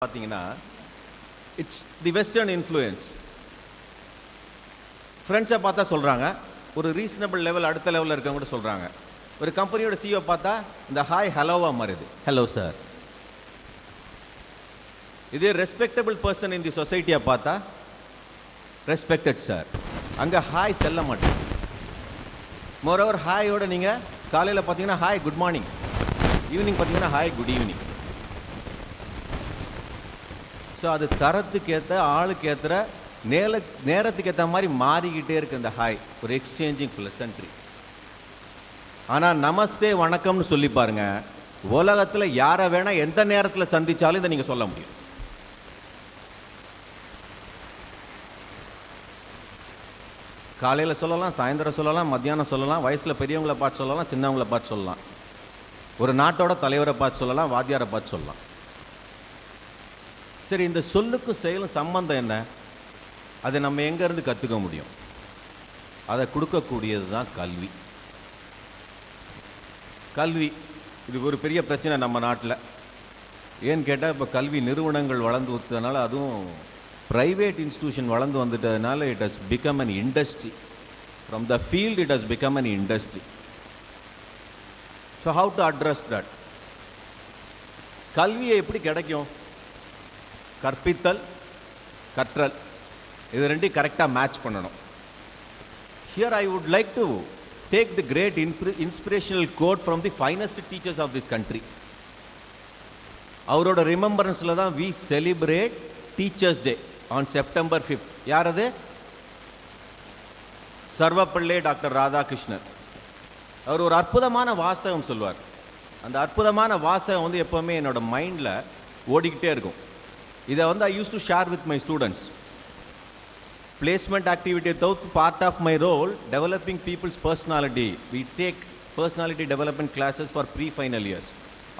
பார்த்தீங்கன்னா it's the western influence. ஃப்ரெண்ட்ஸை பார்த்தா சொல்கிறாங்க, ஒரு ரீசனபிள் லெவல் அடுத்த லெவலில் இருக்கவங்க கூட சொல்கிறாங்க. ஒரு கம்பெனியோட சிஓ பார்த்தா இந்த ஹாய் ஹலோவாக மாறுது, ஹலோ சார். இதே ரெஸ்பெக்டபிள் பர்சன் இன் தி சொசைட்டியை பார்த்தா ரெஸ்பெக்டட் சார். அங்கே ஹாய் செல்ல மாட்டேன். மோரோவர் ஹாயோட நீங்கள் காலையில் பார்த்தீங்கன்னா ஹாய் குட் மார்னிங், ஈவினிங் பார்த்தீங்கன்னா ஹாய் குட் ஈவினிங். ஸோ அது தரத்துக்கு ஏற்ற ஆளுக்கு ஏற்ற நேரத்துக்கு ஏற்ற மாதிரி மாறிக்கிட்டே இருக்கு இந்த ஹாய், ஒரு எக்ஸ்சேஞ்சிங் ப்ளசன்ட்ரி. ஆனால் நமஸ்தே வணக்கம்னு சொல்லி பாருங்க, உலகத்தில் யாரை வேணா எந்த நேரத்தில் சந்திச்சாலும் இதை நீங்கள் சொல்ல முடியும். காலையில் சொல்லலாம், சாயந்தரம் சொல்லலாம், மத்தியானம் சொல்லலாம், வயசில் பெரியவங்களை பார்த்து சொல்லலாம், சின்னவங்களை பார்த்து சொல்லலாம், ஒரு நாட்டோட தலைவரை பார்த்து சொல்லலாம், வாத்தியாரை பார்த்து சொல்லலாம். சரி, இந்த சொல்லுக்கும் செயலும் சம்பந்தம் என்ன? அதை நம்ம எங்கேருந்து கற்றுக்க முடியும்? அதை கொடுக்கக்கூடியது தான் கல்வி. கல்வி இது ஒரு பெரிய பிரச்சனை நம்ம நாட்டில். ஏன்னு கேட்டால் இப்போ கல்வி நிறுவனங்கள் வளர்ந்து வந்ததுனால, அதுவும் ப்ரைவேட் இன்ஸ்டிடியூஷன் வளர்ந்து வந்துட்டதுனால it has become an industry. From the field it has become an industry. So how to address that? கல்வியை எப்படி கிடைக்கும்? கற்பித்தல், கற்றல், இது ரெண்டையும் கரெக்டாக மேட்ச் பண்ணணும். Here I would like to take the great inspirational quote from the finest teachers of this country. அவரோட ரிமெம்பரன்ஸில் தான் we celebrate teachers day on September 5. யார் அது? சர்வப்பள்ளி டாக்டர் ராதாகிருஷ்ணன். அவர் ஒரு அற்புதமான வாசகம் சொல்வார். அந்த அற்புதமான வாசகம் வந்து எப்போவுமே என்னோட மைண்டில் ஓடிக்கிட்டே இருக்கும். இதை வந்து I used to share with my students. Placement activity thought part of my role developing people's personality. We take personality development classes for pre-final years.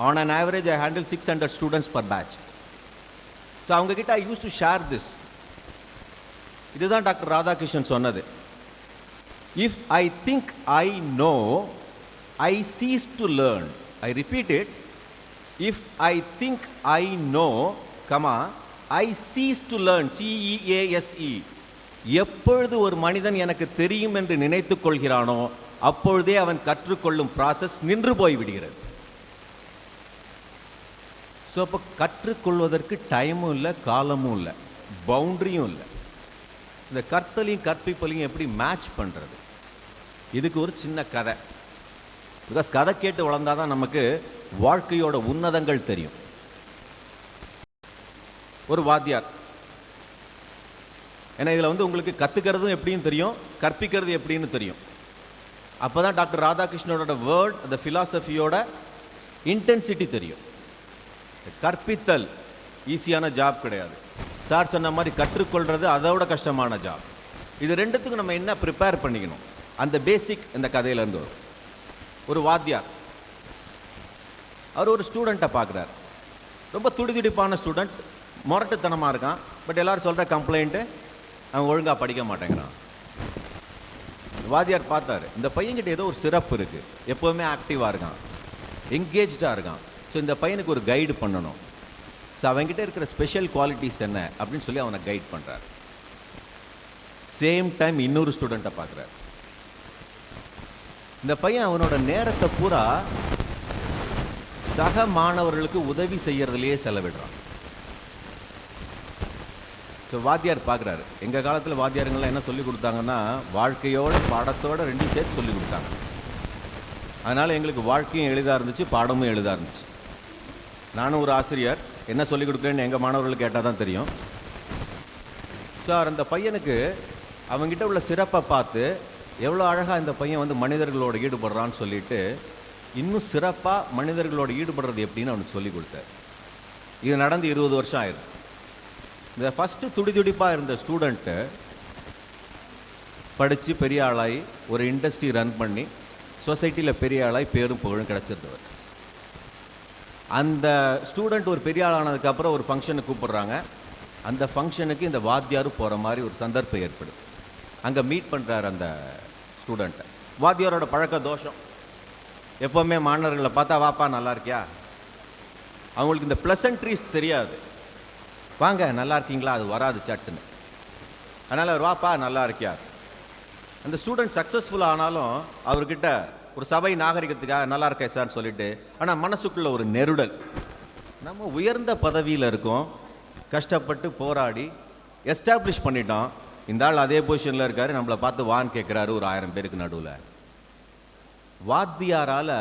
On an average I handle 600 students per batch. So அவங்க கிட்ட I used to share this. இதுதான் doctor Radhakrishnan சொன்னது. If I think I know, I cease to learn. I repeat it. If I think I know, I cease to learn. CEASE. எப்பொழுது ஒரு மனிதன் எனக்கு தெரியும் என்று நினைத்துக் கொள்கிறானோ அப்பொழுதே அவன் கற்றுக்கொள்ளும் ப்ராசஸ் நின்று போய் விடுகிறது. ஸோ அப்போ கற்றுக்கொள்வதற்கு டைமும் இல்லை, காலமும் இல்லை, பவுண்டரியும் இல்லை. இந்த கற்றலையும் கற்பிப்பலையும் எப்படி மேட்ச் பண்ணுறது? இதுக்கு ஒரு சின்ன கதை. பிகாஸ் கதை கேட்டு வளர்ந்தாதான் நமக்கு வாழ்க்கையோட உன்னதங்கள் தெரியும். ஒரு வாத்தியார், ஏன்னா இதில் வந்து உங்களுக்கு கற்றுக்கிறதும் எப்படின்னு தெரியும், கற்பிக்கிறது எப்படின்னு தெரியும். அப்போ தான் டாக்டர் ராதாகிருஷ்ணனோட வேர்ட், அந்த ஃபிலாசபியோட இன்டென்சிட்டி தெரியும். கற்பித்தல் ஈஸியான ஜாப் கிடையாது. சார் சொன்ன மாதிரி கற்றுக்கொள்வது அதோட கஷ்டமான ஜாப். இது ரெண்டுத்துக்கும் நம்ம என்ன ப்ரிப்பேர் பண்ணிக்கணும்? அந்த பேசிக் இந்த கதையிலேருந்து வரும். ஒரு வாத்தியார், அவர் ஒரு ஸ்டூடெண்ட்டை பார்க்குறார். ரொம்ப துடிதுடிப்பான ஸ்டூடெண்ட், முரட்டுத்தனமாக இருக்கான். பட் எல்லோரும் சொல்கிற கம்ப்ளைண்ட்டு, அவன் ஒழுங்காக படிக்க மாட்டேங்கிறான். வாத்தியார் பார்த்தார், இந்த பையன்கிட்ட ஏதோ ஒரு சிறப்பு இருக்குது, எப்போவுமே ஆக்டிவாக இருக்கான், என்கேஜாக இருக்கான். ஸோ இந்த பையனுக்கு ஒரு கைடு பண்ணணும். ஸோ அவங்ககிட்ட இருக்கிற ஸ்பெஷல் குவாலிட்டிஸ் என்ன அப்படின்னு சொல்லி அவனை கைட் பண்ணுறார். சேம் டைம் இன்னொரு ஸ்டூடெண்ட்டை பார்க்குறார். இந்த பையன் அவனோட நேரத்தை பூரா சக மாணவர்களுக்கு உதவி செய்யறதுலேயே செலவிடுறான். ஸோ வாத்தியார் பார்க்குறாரு. எங்கள் காலத்தில் வாத்தியாருங்கள்லாம் என்ன சொல்லி கொடுத்தாங்கன்னா, வாழ்க்கையோட பாடத்தோடு ரெண்டும் சேர்த்து சொல்லி கொடுத்தாங்க. அதனால் எங்களுக்கு வாழ்க்கையும் எளிதாக இருந்துச்சு, பாடமும் எளிதாக இருந்துச்சு. நானும் ஒரு ஆசிரியர், என்ன சொல்லிக் கொடுக்குறேன்னு எங்கள் மாணவர்களுக்கு கேட்டால் தான் தெரியும். சார், அந்த பையனுக்கு அவங்ககிட்ட உள்ள சிறப்பை பார்த்து எவ்வளோ அழகாக இந்த பையன் வந்து மனிதர்களோடு ஈடுபடுறான்னு சொல்லிட்டு இன்னும் சிறப்பாக மனிதர்களோடு ஈடுபடுறது எப்படின்னு அவனுக்கு சொல்லி கொடுத்தார். இது நடந்து 20 வருஷம் ஆயிடுது. இந்த ஃபஸ்ட்டு துடிதுடிப்பாக இருந்த ஸ்டூடெண்ட்டு படித்து பெரிய ஆளாகி ஒரு இண்டஸ்ட்ரி ரன் பண்ணி சொசைட்டியில் பெரிய ஆளாகி பேரும் புகழும் கிடச்சிருந்தவர். அந்த ஸ்டூடெண்ட் ஒரு பெரிய ஆளானதுக்கப்புறம் ஒரு ஃபங்க்ஷனுக்கு கூப்பிட்றாங்க. அந்த ஃபங்க்ஷனுக்கு இந்த வாத்தியாரும் போகிற மாதிரி ஒரு சந்தர்ப்பம் ஏற்படுது. அங்கே மீட் பண்ணுறாரு அந்த ஸ்டூடெண்ட்டை. வாத்தியாரோட பழக்க தோஷம், எப்போவுமே மாணவர்களை பார்த்தா வாப்பா நல்லா இருக்கியா, அவங்களுக்கு இந்த ப்ளசன்ட்ரீஸ் தெரியாது. வாங்க நல்லா இருக்கீங்களா, அது வராது சட்டுன்னு. அதனால் அவர் வாப்பா நல்லா இருக்கியா. அந்த ஸ்டூடெண்ட் சக்ஸஸ்ஃபுல் ஆனாலும் அவர்கிட்ட ஒரு சபை நாகரிகத்துக்காக நல்லா இருக்கேன் சார்ன்னு சொல்லிட்டு, ஆனால் மனசுக்குள்ள ஒரு நெருடல். நம்ம உயர்ந்த பதவியில் இருக்கோம், கஷ்டப்பட்டு போராடி எஸ்டாப்ளிஷ் பண்ணிட்டோம். இந்த ஆள் அதே பொசிஷனில் இருக்காரு, நம்மளை பார்த்து வான்னு கேட்குறாரு ஒரு 1000 பேருக்கு நடுவில். வாத்தியாரால்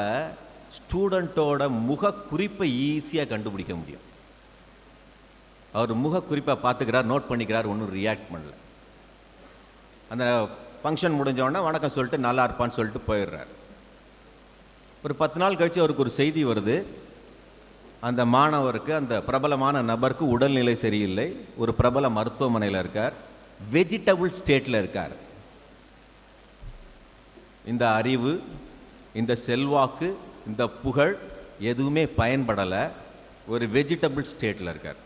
ஸ்டூடெண்ட்டோட முக குறிப்பை ஈஸியாக கண்டுபிடிக்க முடியும். அவர் முக குறிப்பை பார்த்துக்கிறார், நோட் பண்ணிக்கிறார், ஒன்றும் ரியாக்ட் பண்ணல. அந்த ஃபங்க்ஷன் முடிஞ்சோடனே வணக்கம் சொல்லிட்டு நல்லா இருப்பான்னு சொல்லிட்டு போயிடுறார். ஒரு 10 நாள் கழித்து அவருக்கு ஒரு செய்தி வருது. அந்த மாணவருக்கு, அந்த பிரபலமான நபருக்கு உடல்நிலை சரியில்லை, ஒரு பிரபல மருத்துவமனையில் இருக்கார், வெஜிடபிள் ஸ்டேட்டில் இருக்கார். இந்த அறிவு, இந்த செல்வாக்கு, இந்த புகழ் எதுவுமே பயன்படலை, ஒரு வெஜிடபிள் ஸ்டேட்டில் இருக்கார்.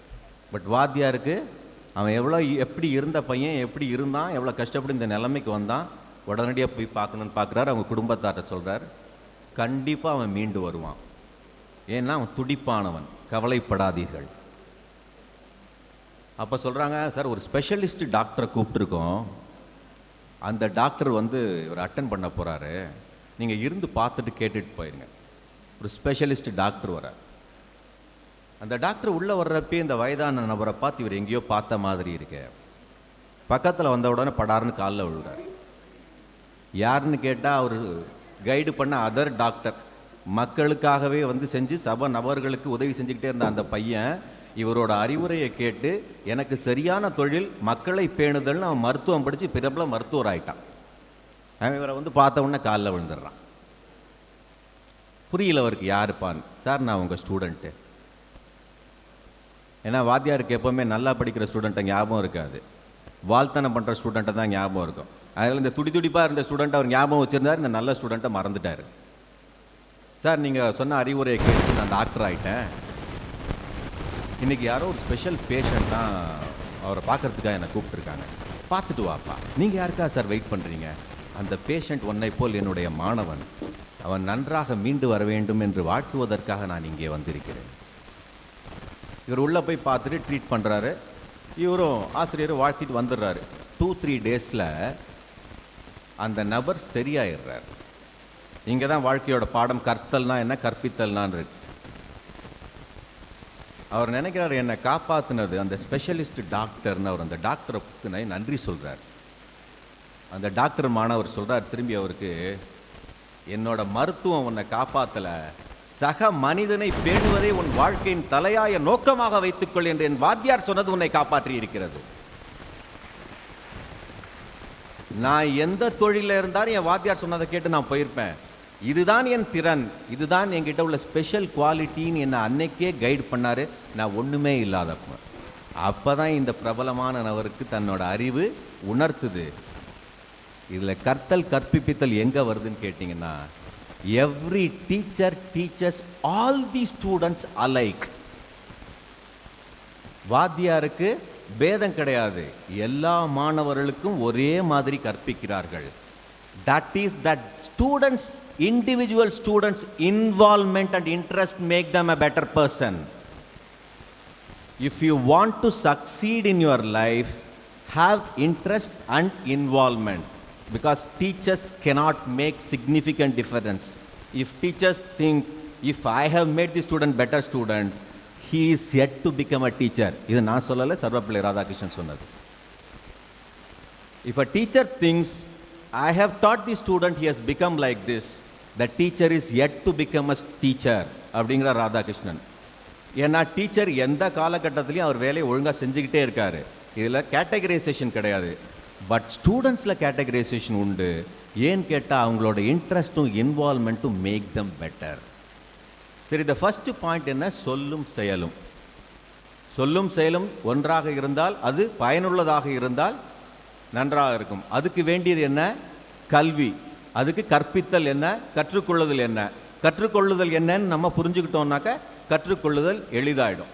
பட் வாத்தியாருக்கு அவன் எப்படி இருந்த பையன், எப்படி இருந்தான், எவ்வளோ கஷ்டப்பட்டு இந்த நிலைமைக்கு வந்தான், உடனடியாக போய் பார்க்கணுன்னு பார்க்குறாரு. அவங்க குடும்பத்தார்ட்ட சொல்கிறார், கண்டிப்பாக அவன் மீண்டு வருவான், ஏன்னா அவன் துடிப்பானவன், கவலைப்படாதீர்கள். அப்போ சொல்கிறாங்க, சார் ஒரு ஸ்பெஷலிஸ்ட் டாக்டரை கூப்பிட்டுருக்கோம், அந்த டாக்டர் இவர் அட்டன் பண்ண போகிறாரு, நீங்கள் இருந்து பார்த்துட்டு கேட்டுட்டு போயிருங்க. ஒரு ஸ்பெஷலிஸ்ட் டாக்டர் வர. அந்த டாக்டர் உள்ளே வர்றப்பே இந்த வயதான நபரை பார்த்து இவர் எங்கேயோ பார்த்த மாதிரி இருக்க. பக்கத்தில் வந்த உடனே படாருன்னு காலில் விழுறாரு. யாருன்னு கேட்டால் அவர் கைடு பண்ண அதர் டாக்டர், மக்களுக்காகவே செஞ்சு சபை நபர்களுக்கு உதவி செஞ்சுக்கிட்டே இருந்த அந்த பையன் இவரோட அறிவுரையை கேட்டு எனக்கு சரியான தொழில் மக்களை பேணுதல்னு அவன் மருத்துவம் படித்து பிரபல மருத்துவர் ஆயிட்டான். அவன் இவரை பார்த்த உடனே காலில் விழுந்துடுறான். புரியல அவருக்கு யாருப்பான்னு. சார் நான் உங்கள் ஸ்டூடெண்ட்டு. ஏன்னா வாத்தியாருக்கு எப்போவுமே நல்லா படிக்கிற ஸ்டூடெண்ட்டை ஞாபகம் இருக்காது, வாழ்த்தனம் பண்ணுற ஸ்டூடெண்ட்டை தான் ஞாபகம் இருக்கும். அதில் இந்த துடிப்பாக இருந்த ஸ்டூடெண்ட் அவர் ஞாபகம் வச்சுருந்தார், இந்த நல்ல ஸ்டூடெண்ட்டை மறந்துட்டார். சார் நீங்கள் சொன்ன அறிவுரையை கேட்டு நான் டாக்டர் ஆகிட்டேன், இன்றைக்கி யாரோ ஒரு ஸ்பெஷல் பேஷண்ட் தான் அவரை பார்க்குறதுக்காக என்னை கூப்பிட்டுருக்காங்க, பார்த்துட்டு வாப்பா. நீங்கள் யாருக்கா சார் வெயிட் பண்ணுறீங்க? அந்த பேஷண்ட் ஒன்றை போல் என்னுடைய மாணவன், அவன் நன்றாக மீண்டு வர வேண்டும் என்று வாழ்த்துவதற்காக நான் இங்கே வந்திருக்கிறேன். இவர் உள்ளே போய் பார்த்துட்டு ட்ரீட் பண்ணுறாரு. இவரும் ஆசிரியரும் வாழ்த்திட்டு வந்துடுறாரு. 2-3 டேஸில் அந்த நபர் சரியாயிடுறார். இங்கே தான் வாழ்க்கையோட பாடம், கற்தல்னா என்ன, கற்பித்தல்னான் இருக்கு. அவர் நினைக்கிறார், என்னை காப்பாற்றினது அந்த ஸ்பெஷலிஸ்ட் டாக்டர்னு. அவர் அந்த டாக்டருக்கு நன்றி சொல்கிறார். அந்த டாக்டர் மாணவர் சொல்கிறார் திரும்பி அவருக்கு, என்னோட மருத்துவம் உன்னை காப்பாற்றலை, சக மனிதனை பேணுவதை உன் வாழ்க்கையின் தலையாய நோக்கமாக வைத்துக்கொள் என்று என் வாத்தியார் சொன்னது உன்னை காப்பாற்றி இருக்கிறது. நான் எந்த தொழிலில் இருந்தாலும் என் வாத்தியார் சொன்னதை கேட்டு நான் போயிருப்பேன். இதுதான் என் திறன், இதுதான் என்கிட்ட உள்ள ஸ்பெஷல் குவாலிட்டின்னு என்னை அன்னைக்கே கைடு பண்ணாரு. நான் ஒன்றுமே இல்லாதப்ப அப்போதான் இந்த பிரபலமான நபருக்கு தன்னோட அறிவு உணர்த்துது. இதில் கற்த்தல் கற்பிப்பித்தல் எங்கே வருதுன்னு கேட்டிங்கன்னா, every teacher teaches all the students alike. வாத்தியாருக்கு பேதம் கிடையாது, எல்லா மாணவர்களுக்கும் ஒரே மாதிரி கற்பிக்கிறார்கள். that is that students, individual students involvement and interest make them a better person. If you want to succeed in your life, have interest and involvement, because teachers cannot make significant difference. If teachers think, if I have made the student better student, he is yet to become a teacher. இது நான் சொல்லல, சர்வப்பள்ளி ராதாகிருஷ்ணன் சொன்னது. If a teacher thinks, I have taught the student, he has become like this, the teacher is yet to become a teacher அப்படிங்கிற ராதாகிருஷ்ணன். ஏன்னா teacher எந்த காலகட்டத்திலையும் அவர் வேலையை ஒழுங்காக செஞ்சுக்கிட்டே இருக்காரு. இதில் கேட்டகரைசேஷன் கிடையாது. பட் ஸ்டூடெண்ட்ஸில் கேட்டகரைசேஷன் உண்டு. ஏன்னு கேட்டால் அவங்களோட இன்ட்ரெஸ்ட்டும் இன்வால்மெண்ட்டும் மேக் தம் பெட்டர். சரி, இந்த ஃபர்ஸ்ட் பாயிண்ட் என்ன? சொல்லும் செயலும். சொல்லும் செயலும் ஒன்றாக இருந்தால், அது பயனுள்ளதாக இருந்தால் நன்றாக இருக்கும். அதுக்கு வேண்டியது என்ன? கல்வி. அதுக்கு கற்பித்தல் என்ன? கற்றுக்கொள்ளுதல் என்ன? கற்றுக்கொள்ளுதல் என்னன்னு நம்ம புரிஞ்சுக்கிட்டோம்னாக்க கற்றுக்கொள்ளுதல் எளிதாயிடும்.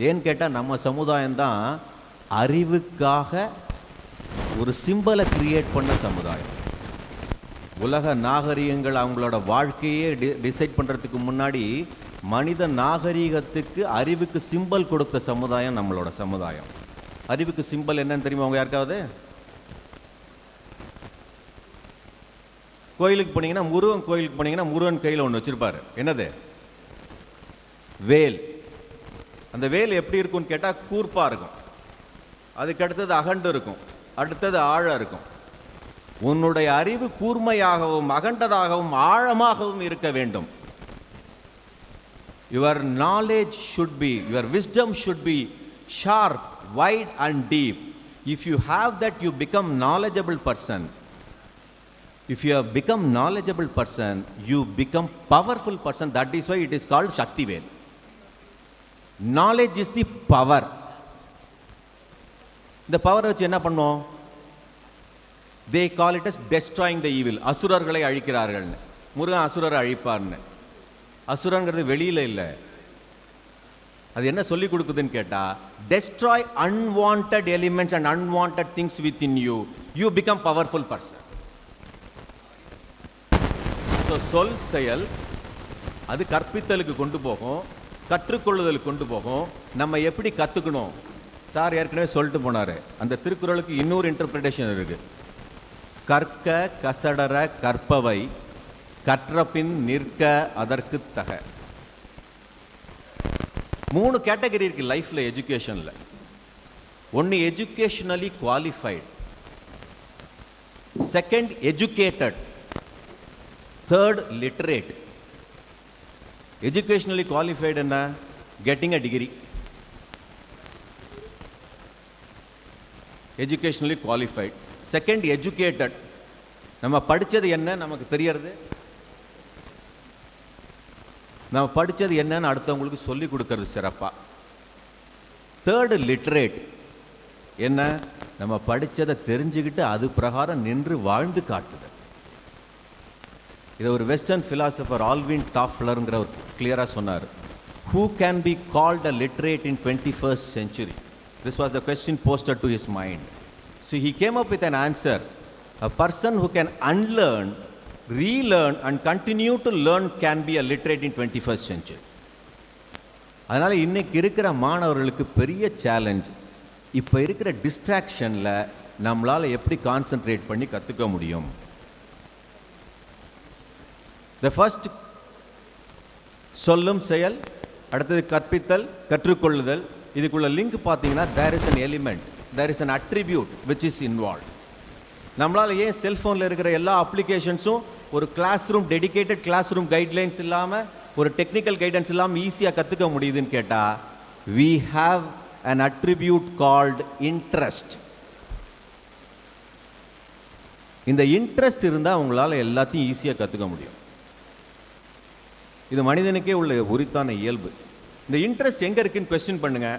ஏன்னு கேட்டால் நம்ம சமுதாயம்தான் அறிவுக்காக ஒரு சிம்பலை கிரியேட் பண்ண சமுதாயம். உலக நாகரிகங்கள் அவங்களோட வாழ்க்கையே டிசைட் பண்ணுறதுக்கு முன்னாடி மனித நாகரீகத்துக்கு அறிவுக்கு சிம்பல் கொடுத்த சமுதாயம் நம்மளோட சமுதாயம். அறிவுக்கு சிம்பல் என்னன்னு தெரியுமா உங்க யாருக்காவது? கோயிலுக்கு போனீங்கன்னா, முருகன் கோயிலுக்கு போனீங்கன்னா முருகன் கையில் ஒன்று வச்சிருப்பாரு. என்னது? வேல். அந்த வேல் எப்படி இருக்கும்னு கேட்டால் கூர்ப்பா இருக்கும். அதுக்கு அடுத்தது அகண்டு இருக்கும், அடுத்தது ஆழம் இருக்கும். உன்னுடைய அறிவு கூர்மையாகவும் அகண்டதாகவும் ஆழமாகவும் இருக்க வேண்டும். Your knowledge should be, your wisdom should be sharp, wide and deep. If you have that, you become knowledgeable person. If you have become knowledgeable person, you become powerful person. That is why it is called Shaktivel. Knowledge is the power. இந்த பவரை வச்சு என்ன பண்ணுவோம்? They call it as destroying the evil. அசுரர்களை அழிக்கிறார்கள். முருகன் அசுரரை அழிப்பார்னு. அசுரங்கிறது வெளியில இல்லை. அது என்ன சொல்லி கொடுக்குதுன்னு கேட்டா, destroy unwanted elements and unwanted things within you. You become powerful person. So சொல் செயல் அது கற்பித்தலுக்கு கொண்டு போகும், கற்றுக்கொள்ளுதலுக்கு கொண்டு போகும். நம்ம எப்படி கத்துக்கணும்? சார் ஏற்கனவே சொல்லிட்டு போனாரு. அந்த திருக்குறளுக்கு இன்னொரு இன்டர்பிரிட்டேஷன் இருக்கு. கற்க கசடர கற்பவை கற்றபின் நிற்க அதற்கு தக. 3 கேட்டகரி இருக்கு லைஃப்ல, எஜுகேஷன்ல. ஒன்னு educationally qualified, second educated, third literate. Educationally qualified என்ன? Getting a degree. Educationally qualified. Second educated, நம்ம படித்தது என்ன நமக்கு தெரியறது, நம்ம படித்தது என்னன்னு அடுத்தவங்களுக்கு சொல்லி கொடுக்கறது சிறப்பா. தேர்டு லிட்ரேட், என்ன? நம்ம படித்ததை தெரிஞ்சுக்கிட்டு அது பிரகாரம் நின்று வாழ்ந்து காட்டுது. இதை ஒரு வெஸ்டர்ன் ஃபிலாசபர் ஆல்வின் டாஃப்லருங்கிற ஒரு கிளியராக சொன்னார். Who can be called a literate in 21st century? This was the question posted to his mind. So he came up with an answer. A person who can unlearn, relearn and continue to learn can be a literate in 21st century. அதனால இன்னைக்கு இருக்கிற மாணவர்களுக்கு பெரிய challenge, இப்போ இருக்கிற டிஸ்ட்ராக்ஷனில் நம்மளால் எப்படி concentrate பண்ணி கற்றுக்க முடியும்? The first சொல்லும் செயல், அடுத்தது கற்பித்தல் கற்றுக்கொள்ளுதல். இதுக்குள்ள லிங்க் பார்த்தீங்கன்னா there is an element, there is an attribute which is involved. நம்மளால் ஏன் செல்ஃபோனில் இருக்கிற எல்லா அப்ளிகேஷன்ஸும் ஒரு class room, dedicated class room guidelines இல்லாமல், ஒரு டெக்னிக்கல் கைடன்ஸ் இல்லாமல் ஈஸியாக கற்றுக்க முடியுதுன்னு கேட்டால், we have an attribute called interest. இந்த இன்ட்ரெஸ்ட் இருந்தால் உங்களால் எல்லாத்தையும் ஈஸியாக கற்றுக்க முடியும். இது மனிதனுக்கே உள்ள உரித்தான இயல்பு. இந்த இன்ட்ரெஸ்ட் எங்கே இருக்குன்னு கொஸ்டின் பண்ணுங்க,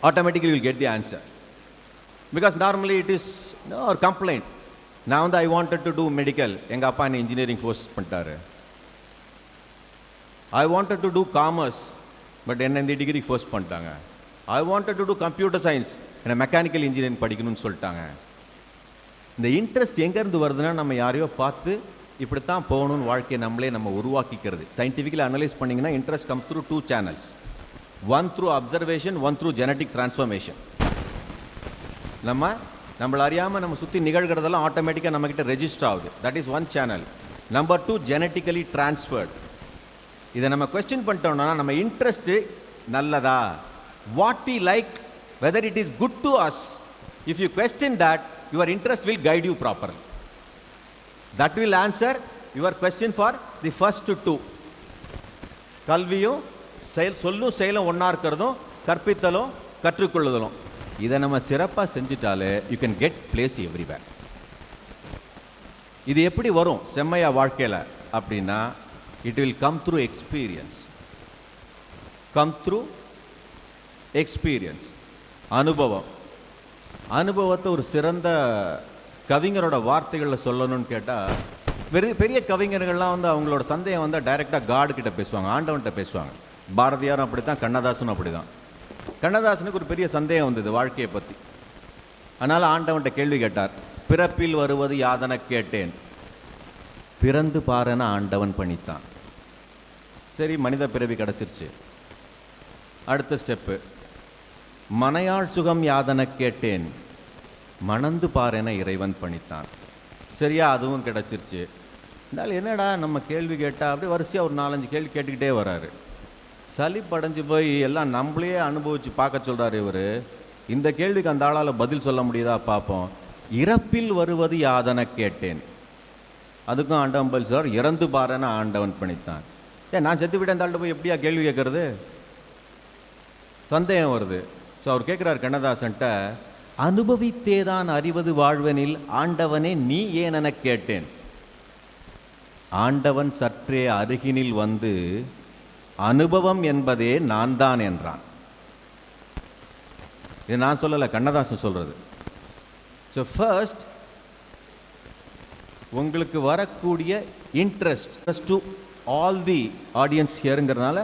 automatically will get the answer. Because normally it is ஒரு கம்ப்ளைண்ட். நான் வந்து I wanted to do medical, எங்கள் அப்பா என்னை இன்ஜினியரிங் ஃபோர்ஸ் பண்ணிட்டாரு. I wanted to do commerce, but என்ன இந்த டிகிரி ஃபோர்ஸ் பண்ணிட்டாங்க. I wanted to do computer science, என்னை மெக்கானிக்கல் இன்ஜினியரிங் படிக்கணும்னு சொல்லிட்டாங்க. இந்த இன்ட்ரெஸ்ட் எங்கேருந்து வருதுன்னா, நம்ம யாரையோ பார்த்து இப்படித்தான் போகணும்னு வாழ்க்கையை நம்ம உருவாக்கிக்கிறது. சயின்டிஃபிக்கலி அனலைஸ் பண்ணிங்கன்னா interest comes through 2 channels. One through observation, one through genetic transformation. நம்மளை அறியாமல் நம்ம சுற்றி நிகழ்கிறதெல்லாம் ஆட்டோமேட்டிக்காக நம்மக்கிட்ட ரெஜிஸ்டர் ஆகுது. That is one channel. Number 2 genetically transferred. இதை நம்ம கொஸ்டின் பண்ணிட்டோம்னா நம்ம இன்ட்ரெஸ்ட்டு நல்லதா, what we like, whether it is good to us. If you question that, your interest will guide you properly. That will answer your question for the first 2. கல்வியும் சொல்லும் செயலும் ஒன்றா இருக்கிறதும், கற்பித்தலும் கற்றுக்கொள்ளுதலும். இதை நம்ம சிறப்பாக செஞ்சுட்டாலே you can get placed everywhere. இது எப்படி வரும் செம்மையா வாழ்க்கையில் அப்படின்னா, it will come through experience. Come through experience. அனுபவம். அனுபவத்தை ஒரு சிறந்த கவிஞரோட வார்த்தைகளில் சொல்லணும்னு கேட்டால், பெரிய கவிஞர்கள்லாம் வந்து அவங்களோட சந்தேகம் வந்து டைரெக்டாக காடு கிட்ட பேசுவாங்க, ஆண்டவன்கிட்ட பேசுவாங்க. பாரதியாரும் அப்படி தான், கண்ணதாசனும் அப்படி தான். கண்ணதாசனுக்கு ஒரு பெரிய சந்தேகம் வந்தது வாழ்க்கையை பற்றி. அதனால் ஆண்டவன்கிட்ட கேள்வி கேட்டார். பிறப்பில் வருவது யாதன கேட்டேன், பிறந்து பாருன்னு ஆண்டவன் பணித்தான். சரி, மனித பிறவி கிடச்சிருச்சு. அடுத்த ஸ்டெப்பு, மனையாள் சுகம் யாதன கேட்டேன், மணந்து பாரென இறைவன் பணித்தான். சரியா, அதுவும் கிடச்சிருச்சு. இருந்தாலும் என்னடா நம்ம கேள்வி கேட்டால் அப்படியே வரிசையாக ஒரு 4-5 கேள்வி கேட்டுக்கிட்டே வராரு. சலிப்படைஞ்சு போய் எல்லாம் நம்மளையே அனுபவித்து பார்க்க சொல்கிறார் இவர். இந்த கேள்விக்கு அந்த ஆளால் பதில் சொல்ல முடியுதா பார்ப்போம். இறப்பில் வருவது யாதன கேட்டேன், அதுக்கும் ஆண்டவன் பதில் சொல்றார், இறந்து பாருன்னு ஆண்டவன் பணித்தான். நான் செத்து விட்டேன் தாள்கிட்ட போய் எப்படியா கேள்வி கேட்கறது? சந்தேகம் வருது. ஸோ அவர் கேட்குறார் கண்ணதாசன்ட்ட, அனுபவித்தேதான் அறிவது வாழ்வனில் ஆண்டவனே நீ ஏன் என கேட்டேன். ஆண்டவன் சற்றே அருகினில் வந்து அனுபவம் என்பதே நான் தான் என்றான். இது நான் சொல்லலை, கண்ணதாசன் சொல்றது. ஸோ ஃபர்ஸ்ட், உங்களுக்கு வரக்கூடிய interest to all the audience ஹியருங்கிறதுனால